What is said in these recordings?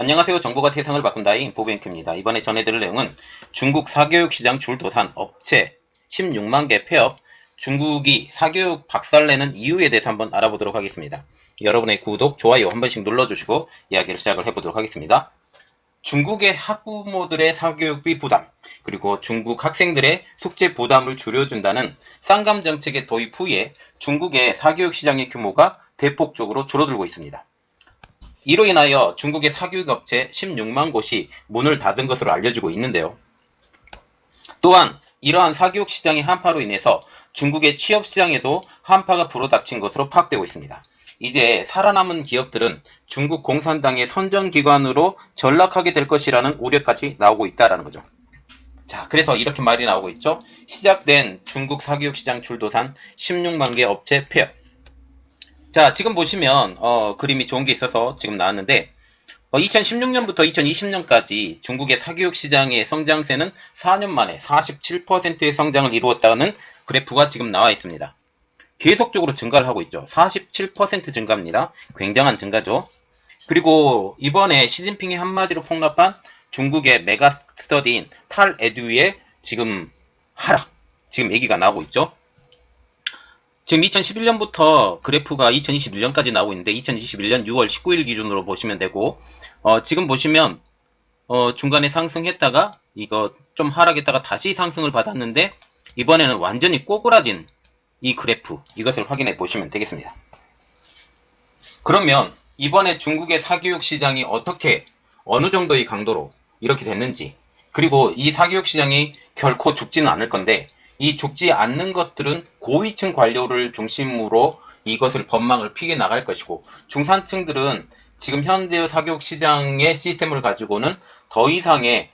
안녕하세요. 정보가 세상을 바꾼다인 보뱅크입니다. 이번에 전해드릴 내용은 중국 사교육 시장 줄도산 업체 16만 개 폐업, 중국이 사교육 박살내는 이유에 대해서 한번 알아보도록 하겠습니다. 여러분의 구독, 좋아요 한 번씩 눌러주시고 이야기를 시작을 해보도록 하겠습니다. 중국의 학부모들의 사교육비 부담, 그리고 중국 학생들의 숙제 부담을 줄여준다는 쌍감 정책의 도입 후에 중국의 사교육 시장의 규모가 대폭적으로 줄어들고 있습니다. 이로 인하여 중국의 사교육업체 16만 곳이 문을 닫은 것으로 알려지고 있는데요. 또한 이러한 사교육 시장의 한파로 인해서 중국의 취업 시장에도 한파가 불어닥친 것으로 파악되고 있습니다. 이제 살아남은 기업들은 중국 공산당의 선전기관으로 전락하게 될 것이라는 우려까지 나오고 있다는 거죠. 자, 그래서 이렇게 말이 나오고 있죠. 시작된 중국 사교육 시장 줄도산 16만 개 업체 폐업. 자, 지금 보시면 그림이 좋은 게 있어서 지금 나왔는데 2016년부터 2020년까지 중국의 사교육 시장의 성장세는 4년 만에 47%의 성장을 이루었다는 그래프가 지금 나와 있습니다. 계속적으로 증가를 하고 있죠. 47% 증가입니다. 굉장한 증가죠. 그리고 이번에 시진핑이 한마디로 폭로한 중국의 메가 스터디인 탈에듀의 지금 하락, 지금 얘기가 나오고 있죠. 지금 2011년부터 그래프가 2021년까지 나오고 있는데 2021년 6월 19일 기준으로 보시면 되고 지금 보시면 중간에 상승했다가 이거 좀 하락했다가 다시 상승을 받았는데 이번에는 완전히 꼬그라진 이 그래프, 이것을 확인해 보시면 되겠습니다. 그러면 이번에 중국의 사교육 시장이 어떻게 어느 정도의 강도로 이렇게 됐는지, 그리고 이 사교육 시장이 결코 죽지는 않을 건데 이 죽지 않는 것들은 고위층 관료를 중심으로 이것을 법망을 피게 나갈 것이고, 중산층들은 지금 현재의 사교육 시장의 시스템을 가지고는 더 이상의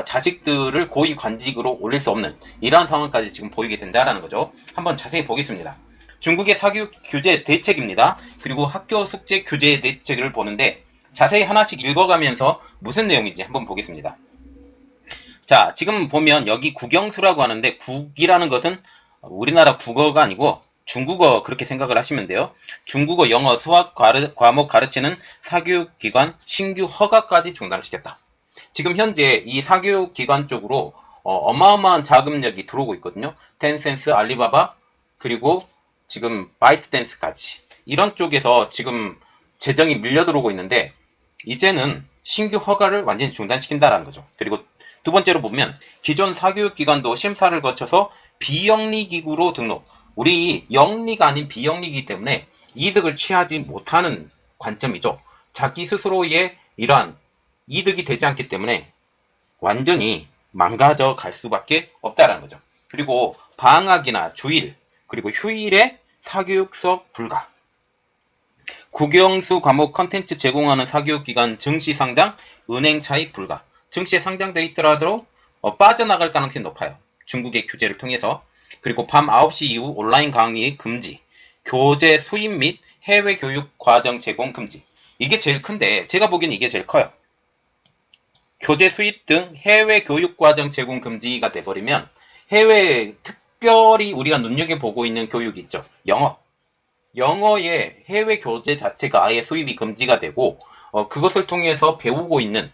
자식들을 고위 관직으로 올릴 수 없는 이러한 상황까지 지금 보이게 된다는 거죠. 한번 자세히 보겠습니다. 중국의 사교육 규제 대책입니다. 그리고 학교 숙제 규제 대책을 보는데 자세히 하나씩 읽어가면서 무슨 내용인지 한번 보겠습니다. 자, 지금 보면 여기 국영수라고 하는데 국이라는 것은 우리나라 국어가 아니고 중국어, 그렇게 생각을 하시면 돼요. 중국어, 영어, 수학 과목 가르치는 사교육기관 신규 허가까지 중단을 시켰다. 지금 현재 이 사교육기관 쪽으로 어마어마한 자금력이 들어오고 있거든요. 텐센스, 알리바바, 그리고 지금 바이트댄스까지 이런 쪽에서 지금 재정이 밀려 들어오고 있는데 이제는 신규 허가를 완전히 중단시킨다는 거죠. 그리고 두 번째로 보면 기존 사교육기관도 심사를 거쳐서 비영리기구로 등록. 우리 영리가 아닌 비영리이기 때문에 이득을 취하지 못하는 관점이죠. 자기 스스로의 이러한 이득이 되지 않기 때문에 완전히 망가져 갈 수밖에 없다는 거죠. 그리고 방학이나 주일, 그리고 휴일에 사교육 수업 불가. 국영수 과목 컨텐츠 제공하는 사교육기관 증시 상장, 은행 차입 불가. 증시에 상장되어 있더라도 빠져나갈 가능성이 높아요. 중국의 규제를 통해서. 그리고 밤 9시 이후 온라인 강의 금지, 교재 수입 및 해외 교육 과정 제공 금지. 이게 제일 큰데 제가 보기엔 이게 제일 커요. 교재 수입 등 해외 교육 과정 제공 금지가 돼버리면 해외 특별히 우리가 눈여겨보고 있는 교육이 있죠. 영어의 해외 교재 자체가 아예 수입이 금지가 되고 그것을 통해서 배우고 있는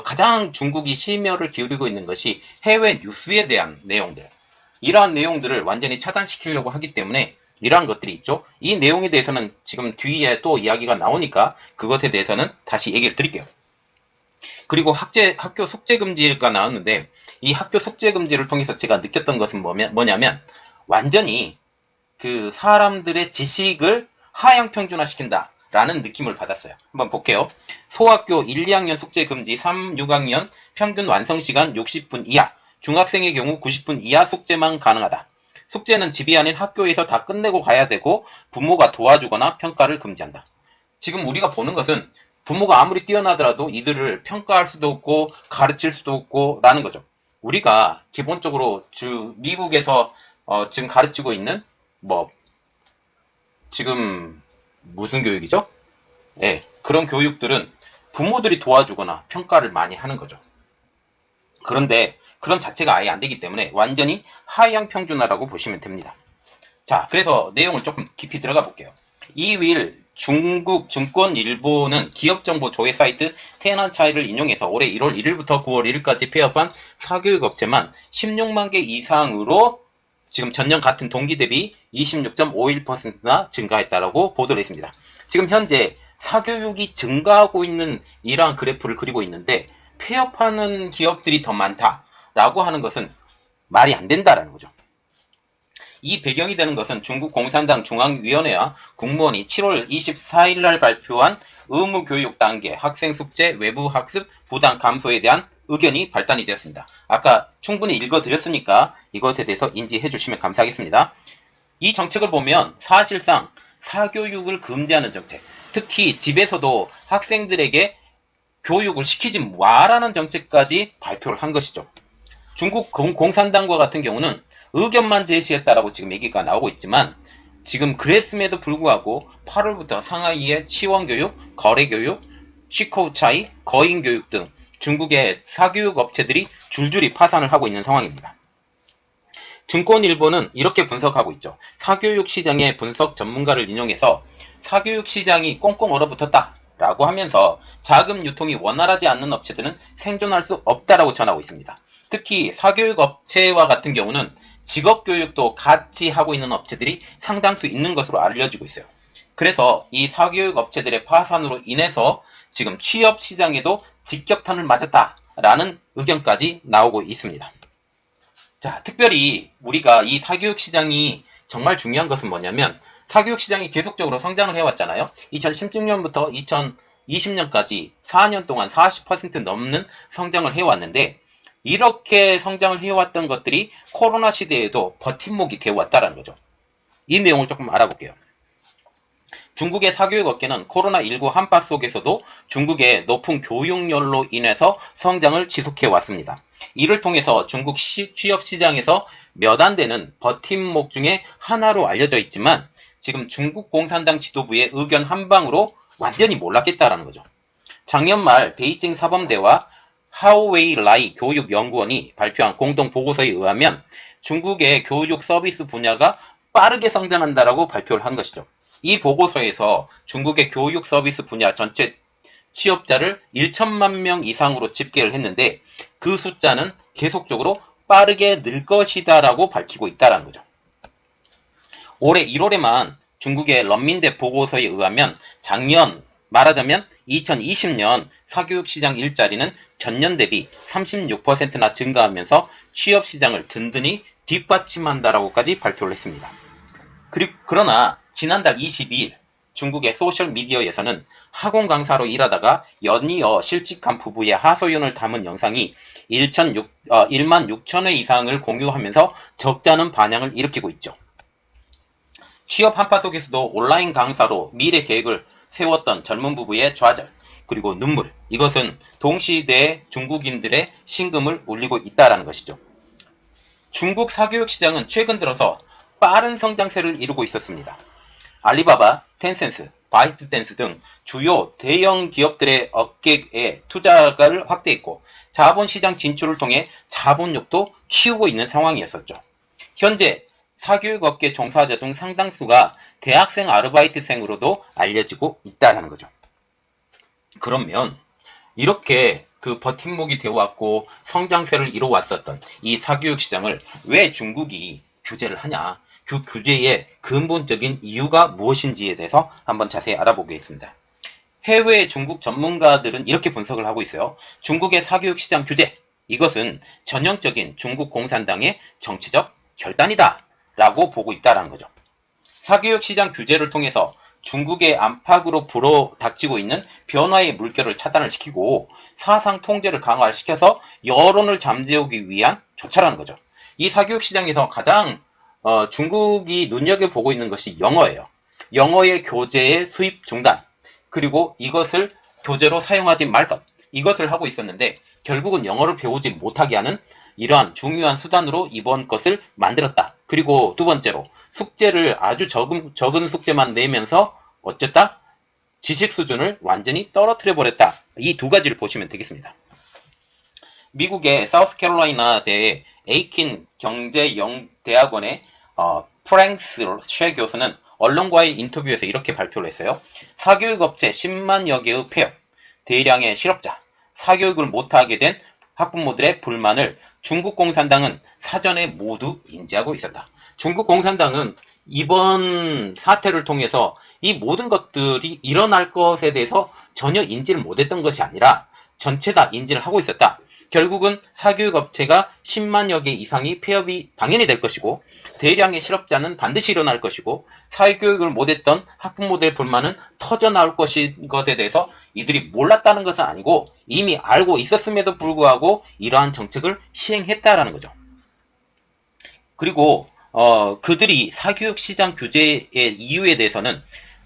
가장 중국이 심혈을 기울이고 있는 것이 해외 뉴스에 대한 내용들, 이러한 내용들을 완전히 차단시키려고 하기 때문에 이러한 것들이 있죠. 이 내용에 대해서는 지금 뒤에 또 이야기가 나오니까 그것에 대해서는 다시 얘기를 드릴게요. 그리고 학교 숙제 금지가 나왔는데 이 학교 숙제 금지를 통해서 제가 느꼈던 것은 뭐냐면 완전히 그 사람들의 지식을 하향 평준화시킨다 라는 느낌을 받았어요. 한번 볼게요. 소학교 1, 2학년 숙제 금지, 3, 6학년 평균 완성시간 60분 이하, 중학생의 경우 90분 이하 숙제만 가능하다. 숙제는 집이 아닌 학교에서 다 끝내고 가야 되고 부모가 도와주거나 평가를 금지한다. 지금 우리가 보는 것은 부모가 아무리 뛰어나더라도 이들을 평가할 수도 없고 가르칠 수도 없고 라는 거죠. 우리가 기본적으로 미국에서 지금 가르치고 있는 지금 무슨 교육이죠? 예, 그런 교육들은 부모들이 도와주거나 평가를 많이 하는 거죠. 그런데 그런 자체가 아예 안 되기 때문에 완전히 하향 평준화라고 보시면 됩니다. 자, 그래서 내용을 조금 깊이 들어가 볼게요. 2일 중국 증권일보는 기업정보 조회 사이트 테난차이를 인용해서 올해 1월 1일부터 9월 1일까지 폐업한 사교육 업체만 16만 개 이상으로 지금 전년 같은 동기 대비 26.51%나 증가했다라고 보도를 했습니다. 지금 현재 사교육이 증가하고 있는 이러한 그래프를 그리고 있는데 폐업하는 기업들이 더 많다라고 하는 것은 말이 안 된다라는 거죠. 이 배경이 되는 것은 중국 공산당 중앙위원회와 국무원이 7월 24일 날 발표한 의무교육 단계 학생 숙제 외부 학습 부담 감소에 대한 의견이 발단이 되었습니다. 아까 충분히 읽어드렸으니까 이것에 대해서 인지해 주시면 감사하겠습니다. 이 정책을 보면 사실상 사교육을 금지하는 정책, 특히 집에서도 학생들에게 교육을 시키지 마라는 정책까지 발표를 한 것이죠. 중국 공산당과 같은 경우는 의견만 제시했다라고 지금 얘기가 나오고 있지만 지금 그랬음에도 불구하고 8월부터 상하이의 치원교육, 거래교육, 취코차이, 거인교육 등 중국의 사교육 업체들이 줄줄이 파산을 하고 있는 상황입니다. 증권일보는 이렇게 분석하고 있죠. 사교육 시장의 분석 전문가를 인용해서 사교육 시장이 꽁꽁 얼어붙었다 라고 하면서 자금 유통이 원활하지 않는 업체들은 생존할 수 없다라고 전하고 있습니다. 특히 사교육 업체와 같은 경우는 직업교육도 같이 하고 있는 업체들이 상당수 있는 것으로 알려지고 있어요. 그래서 이 사교육 업체들의 파산으로 인해서 지금 취업 시장에도 직격탄을 맞았다라는 의견까지 나오고 있습니다. 자, 특별히 우리가 이 사교육 시장이 정말 중요한 것은 뭐냐면 사교육 시장이 계속적으로 성장을 해왔잖아요. 2016년부터 2020년까지 4년 동안 40% 넘는 성장을 해왔는데 이렇게 성장을 해왔던 것들이 코로나 시대에도 버팀목이 되어왔다는 거죠. 이 내용을 조금 알아볼게요. 중국의 사교육 업계는 코로나19 한파 속에서도 중국의 높은 교육열로 인해서 성장을 지속해왔습니다. 이를 통해서 중국 취업 시장에서 몇 안 되는 버팀목 중에 하나로 알려져 있지만 지금 중국 공산당 지도부의 의견 한 방으로 완전히 몰락했다는 거죠. 작년 말 베이징 사범대와 하오웨이 라이 교육연구원이 발표한 공동 보고서에 의하면 중국의 교육 서비스 분야가 빠르게 성장한다라고 발표를 한 것이죠. 이 보고서에서 중국의 교육 서비스 분야 전체 취업자를 1천만 명 이상으로 집계를 했는데 그 숫자는 계속적으로 빠르게 늘 것이다라고 밝히고 있다는 거죠. 올해 1월에만 중국의 런민대 보고서에 의하면 작년 말하자면 2020년 사교육 시장 일자리는 전년 대비 36%나 증가하면서 취업 시장을 든든히 뒷받침한다라고까지 발표를 했습니다. 그러나 지난달 22일 중국의 소셜미디어에서는 학원 강사로 일하다가 연이어 실직한 부부의 하소연을 담은 영상이 1만 6천 회 이상을 공유하면서 적잖은 반향을 일으키고 있죠. 취업 한파 속에서도 온라인 강사로 미래 계획을 세웠던 젊은 부부의 좌절, 그리고 눈물, 이것은 동시대의 중국인들의 심금을 울리고 있다는 것이죠. 중국 사교육 시장은 최근 들어서 빠른 성장세를 이루고 있었습니다. 알리바바, 텐센스, 바이트댄스 등 주요 대형 기업들의 업계에 투자를 확대했고 자본시장 진출을 통해 자본력도 키우고 있는 상황이었었죠. 현재 사교육 업계 종사자 중 상당수가 대학생 아르바이트생으로도 알려지고 있다는 거죠. 그러면 이렇게 그 버팀목이 되어왔고 성장세를 이뤄왔었던 이 사교육 시장을 왜 중국이 규제를 하냐, 그 규제의 근본적인 이유가 무엇인지에 대해서 한번 자세히 알아보겠습니다. 해외 중국 전문가들은 이렇게 분석을 하고 있어요. 중국의 사교육 시장 규제, 이것은 전형적인 중국 공산당의 정치적 결단이다 라고 보고 있다는 거죠. 사교육 시장 규제를 통해서 중국의 안팎으로 불어닥치고 있는 변화의 물결을 차단을 시키고 사상 통제를 강화시켜서 여론을 잠재우기 위한 조처라는 거죠. 이 사교육 시장에서 가장 중국이 눈여겨보고 있는 것이 영어예요. 영어의 교재의 수입 중단, 그리고 이것을 교재로 사용하지 말 것, 이것을 하고 있었는데 결국은 영어를 배우지 못하게 하는 이러한 중요한 수단으로 이번 것을 만들었다. 그리고 두 번째로 숙제를 아주 적은 숙제만 내면서 어쨌다? 지식 수준을 완전히 떨어뜨려 버렸다. 이 두 가지를 보시면 되겠습니다. 미국의 사우스캐롤라이나 대 에이킨 경제대학원의 프랭스 쉐 교수는 언론과의 인터뷰에서 이렇게 발표를 했어요. 사교육업체 10만여 개의 폐업, 대량의 실업자, 사교육을 못하게 된 학부모들의 불만을 중국 공산당은 사전에 모두 인지하고 있었다. 중국 공산당은 이번 사태를 통해서 이 모든 것들이 일어날 것에 대해서 전혀 인지를 못했던 것이 아니라 전체 다 인지를 하고 있었다. 결국은 사교육업체가 10만여 개 이상이 폐업이 당연히 될 것이고 대량의 실업자는 반드시 일어날 것이고 사교육을 못했던 학부모들의 불만은 터져나올 것에 대해서 이들이 몰랐다는 것은 아니고 이미 알고 있었음에도 불구하고 이러한 정책을 시행했다라는 거죠. 그리고 그들이 사교육 시장 규제의 이유에 대해서는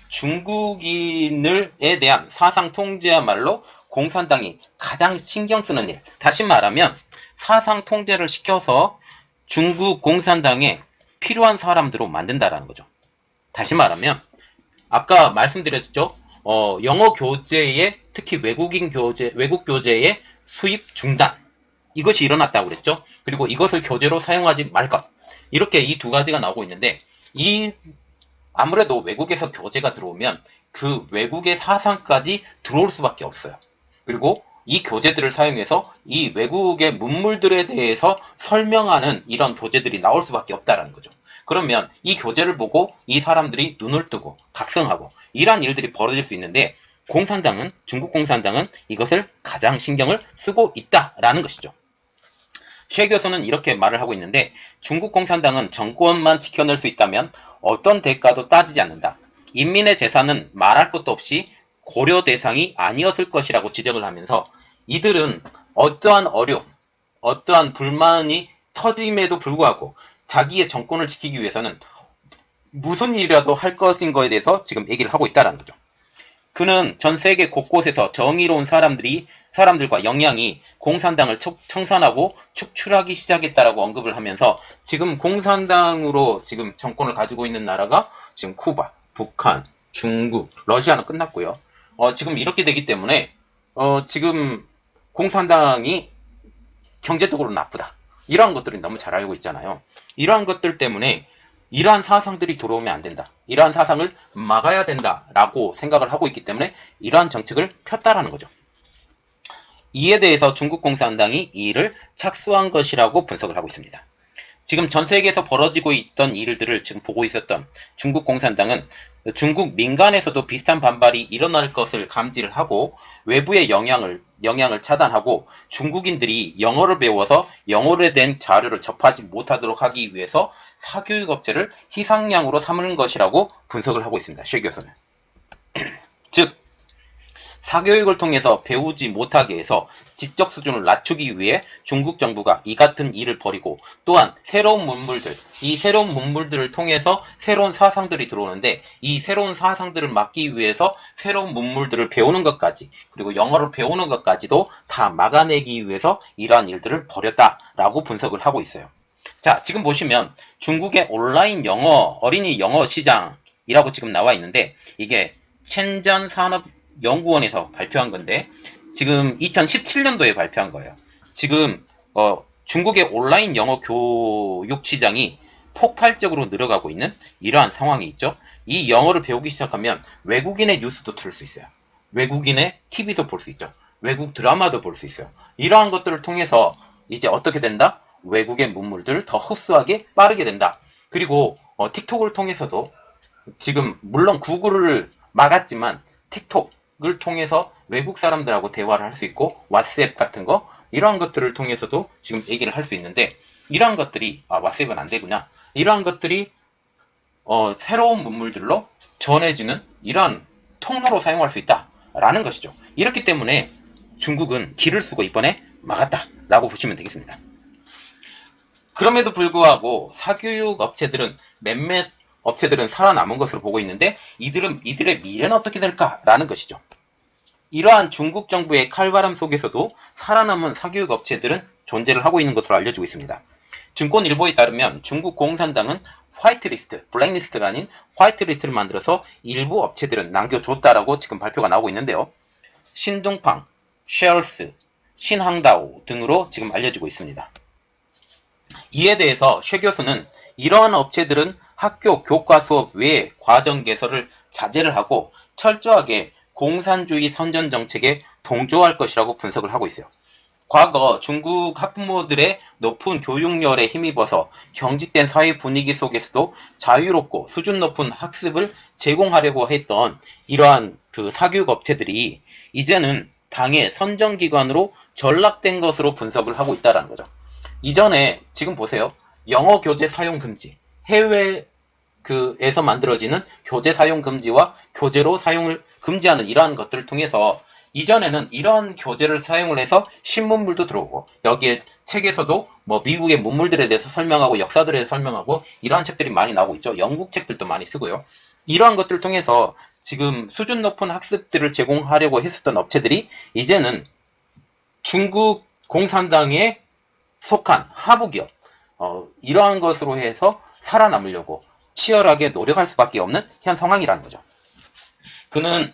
중국인에 대한 사상 통제야말로 공산당이 가장 신경 쓰는 일. 다시 말하면 사상 통제를 시켜서 중국 공산당에 필요한 사람들로 만든다라는 거죠. 다시 말하면 아까 말씀드렸죠. 영어 교재에 특히 외국 교재의 수입 중단. 이것이 일어났다고 그랬죠. 그리고 이것을 교재로 사용하지 말 것. 이렇게 이 두 가지가 나오고 있는데 아무래도 외국에서 교재가 들어오면 그 외국의 사상까지 들어올 수밖에 없어요. 그리고 이 교재들을 사용해서 이 외국의 문물들에 대해서 설명하는 이런 교재들이 나올 수밖에 없다는 거죠. 그러면 이 교재를 보고 이 사람들이 눈을 뜨고 각성하고 이러한 일들이 벌어질 수 있는데 중국 공산당은 이것을 가장 신경을 쓰고 있다라는 것이죠. 셰 교수는 이렇게 말을 하고 있는데 중국 공산당은 정권만 지켜낼 수 있다면 어떤 대가도 따지지 않는다. 인민의 재산은 말할 것도 없이 고려 대상이 아니었을 것이라고 지적을 하면서 이들은 어떠한 어려움, 어떠한 불만이 터짐에도 불구하고 자기의 정권을 지키기 위해서는 무슨 일이라도 할 것인 거에 대해서 지금 얘기를 하고 있다는 거죠. 그는 전 세계 곳곳에서 정의로운 사람들과 역량이 공산당을 청산하고 축출하기 시작했다라고 언급을 하면서 지금 공산당으로 지금 정권을 가지고 있는 나라가 지금 쿠바, 북한, 중국, 러시아는 끝났고요. 지금 이렇게 되기 때문에 지금 공산당이 경제적으로 나쁘다. 이러한 것들을 너무 잘 알고 있잖아요. 이러한 것들 때문에 이러한 사상들이 들어오면 안 된다. 이러한 사상을 막아야 된다라고 생각을 하고 있기 때문에 이러한 정책을 폈다라는 거죠. 이에 대해서 중국 공산당이 이 일을 착수한 것이라고 분석을 하고 있습니다. 지금 전 세계에서 벌어지고 있던 일들을 지금 보고 있었던 중국 공산당은 중국 민간에서도 비슷한 반발이 일어날 것을 감지를 하고 외부의 영향을 차단하고 중국인들이 영어를 배워서 영어에 대한 자료를 접하지 못하도록 하기 위해서 사교육업체를 희생양으로 삼는 것이라고 분석을 하고 있습니다. 셰 교수는. 즉 사교육을 통해서 배우지 못하게 해서 지적 수준을 낮추기 위해 중국 정부가 이 같은 일을 벌이고 또한 새로운 문물들을 통해서 새로운 사상들이 들어오는데 이 새로운 사상들을 막기 위해서 새로운 문물들을 배우는 것까지 그리고 영어를 배우는 것까지도 다 막아내기 위해서 이러한 일들을 벌였다라고 분석을 하고 있어요. 자, 지금 보시면 중국의 온라인 어린이 영어 시장이라고 지금 나와 있는데 이게 첸전 산업연구원에서 발표한 건데 지금 2017년도에 발표한 거예요. 지금 중국의 온라인 영어 교육 시장이 폭발적으로 늘어가고 있는 이러한 상황이 있죠. 이 영어를 배우기 시작하면 외국인의 뉴스도 들을 수 있어요. 외국인의 TV도 볼 수 있죠. 외국 드라마도 볼 수 있어요. 이러한 것들을 통해서 이제 어떻게 된다? 외국의 문물들을 더 흡수하게 빠르게 된다. 그리고 틱톡을 통해서도 지금 물론 구글을 막았지만 틱톡을 통해서 외국 사람들하고 대화를 할 수 있고 왓츠앱 같은 거 이러한 것들을 통해서도 지금 얘기를 할 수 있는데 이러한 것들이 왓츠앱은 안 되구나. 이러한 것들이 새로운 문물들로 전해지는 이러한 통로로 사용할 수 있다라는 것이죠. 이렇기 때문에 중국은 기를 쓰고 이번에 막았다라고 보시면 되겠습니다. 그럼에도 불구하고 사교육 업체들은 몇몇 업체들은 살아남은 것으로 보고 있는데 이들의 미래는 어떻게 될까라는 것이죠. 이러한 중국 정부의 칼바람 속에서도 살아남은 사교육 업체들은 존재를 하고 있는 것으로 알려지고 있습니다. 증권일보에 따르면 중국 공산당은 화이트리스트, 블랙리스트가 아닌 화이트리스트를 만들어서 일부 업체들은 남겨줬다라고 지금 발표가 나오고 있는데요. 신동팡, 셰얼스, 신항다오 등으로 지금 알려지고 있습니다. 이에 대해서 셰 교수는 이러한 업체들은 학교 교과 수업 외에 과정 개설을 자제를 하고 철저하게 공산주의 선전 정책에 동조할 것이라고 분석을 하고 있어요. 과거 중국 학부모들의 높은 교육열에 힘입어서 경직된 사회 분위기 속에서도 자유롭고 수준 높은 학습을 제공하려고 했던 이러한 그 사교육 업체들이 이제는 당의 선정기관으로 전락된 것으로 분석을 하고 있다는 거죠. 이전에 지금 보세요. 영어 교재 사용 금지, 해외 에서 만들어지는 교재 사용 금지와 교재로 사용을 금지하는 이러한 것들을 통해서 이전에는 이런 교재를 사용을 해서 신문물도 들어오고 여기에 책에서도 뭐 미국의 문물들에 대해서 설명하고 역사들에 대해서 설명하고 이러한 책들이 많이 나오고 있죠. 영국 책들도 많이 쓰고요. 이러한 것들을 통해서 지금 수준 높은 학습들을 제공하려고 했었던 업체들이 이제는 중국 공산당에 속한 하부기업 이러한 것으로 해서 살아남으려고 치열하게 노력할 수밖에 없는 현 상황이라는 거죠. 그는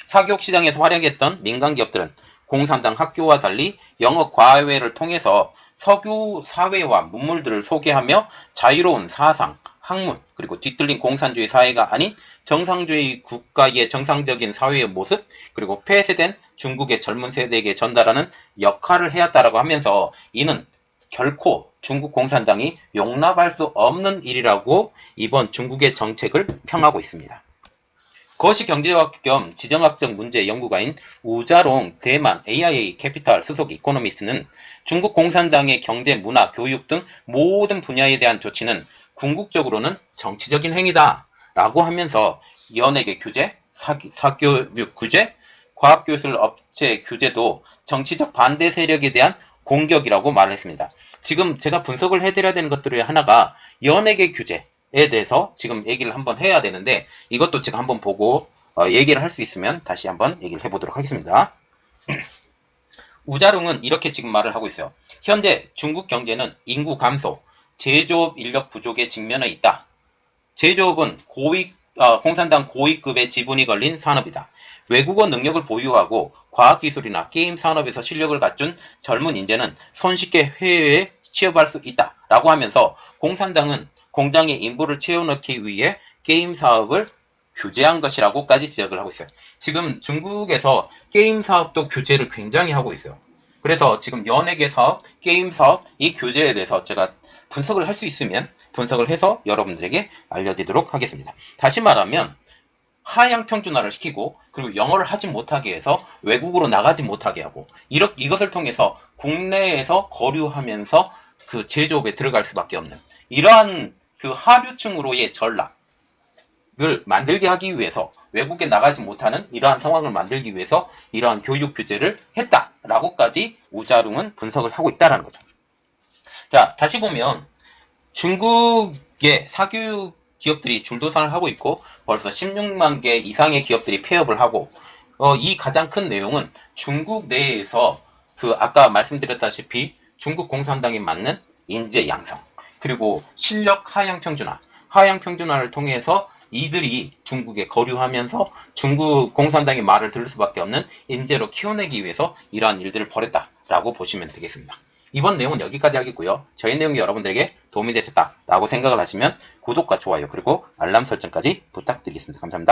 사교육 시장에서 활약했던 민간 기업들은 공산당 학교와 달리 영어 과외를 통해서 석유 사회와 문물들을 소개하며 자유로운 사상, 학문, 그리고 뒤틀린 공산주의 사회가 아닌 정상주의 국가의 정상적인 사회의 모습, 그리고 폐쇄된 중국의 젊은 세대에게 전달하는 역할을 해왔다라고 하면서 이는 결코 중국 공산당이 용납할 수 없는 일이라고 이번 중국의 정책을 평하고 있습니다. 거시경제학 겸 지정학적 문제 연구가인 우자롱 대만 AIA 캐피탈 수석 이코노미스트는 중국 공산당의 경제, 문화, 교육 등 모든 분야에 대한 조치는 궁극적으로는 정치적인 행위다 라고 하면서 연예계 규제, 사교육 규제, 과학기술 업체 규제도 정치적 반대 세력에 대한 공격이라고 말을 했습니다. 지금 제가 분석을 해드려야 되는 것들의 하나가 연예계 규제에 대해서 지금 얘기를 한번 해야 되는데 이것도 제가 한번 보고 얘기를 할 수 있으면 다시 한번 얘기를 해보도록 하겠습니다. 우자룡은 이렇게 지금 말을 하고 있어요. 현재 중국 경제는 인구 감소, 제조업 인력 부족에 직면해 있다. 제조업은 공산당 고위급의 지분이 걸린 산업이다. 외국어 능력을 보유하고 과학기술이나 게임 산업에서 실력을 갖춘 젊은 인재는 손쉽게 해외에 취업할 수 있다. 라고 하면서 공산당은 공장에 인부를 채워넣기 위해 게임 사업을 규제한 것이라고까지 지적을 하고 있어요. 지금 중국에서 게임 사업도 규제를 굉장히 하고 있어요. 그래서 지금 연예계 사업, 게임 사업, 이 규제에 대해서 제가 분석을 할 수 있으면 분석을 해서 여러분들에게 알려드리도록 하겠습니다. 다시 말하면 하향 평준화를 시키고 그리고 영어를 하지 못하게 해서 외국으로 나가지 못하게 하고 이것을 통해서 국내에서 거류하면서 그 제조업에 들어갈 수밖에 없는 이러한 그 하류층으로의 전락을 만들게 하기 위해서 외국에 나가지 못하는 이러한 상황을 만들기 위해서 이러한 교육 규제를 했다라고까지 우자룽은 분석을 하고 있다는 거죠. 자, 다시 보면 중국의 사교육 기업들이 줄도산을 하고 있고 벌써 16만 개 이상의 기업들이 폐업을 하고 이 가장 큰 내용은 중국 내에서 그 아까 말씀드렸다시피 중국 공산당에 맞는 인재 양성 그리고 실력 하향 평준화를 통해서 이들이 중국에 거류하면서 중국 공산당의 말을 들을 수밖에 없는 인재로 키워내기 위해서 이러한 일들을 벌였다라고 보시면 되겠습니다. 이번 내용은 여기까지 하겠고요. 저희 내용이 여러분들에게 도움이 되셨다라고 생각을 하시면 구독과 좋아요 그리고 알람 설정까지 부탁드리겠습니다. 감사합니다.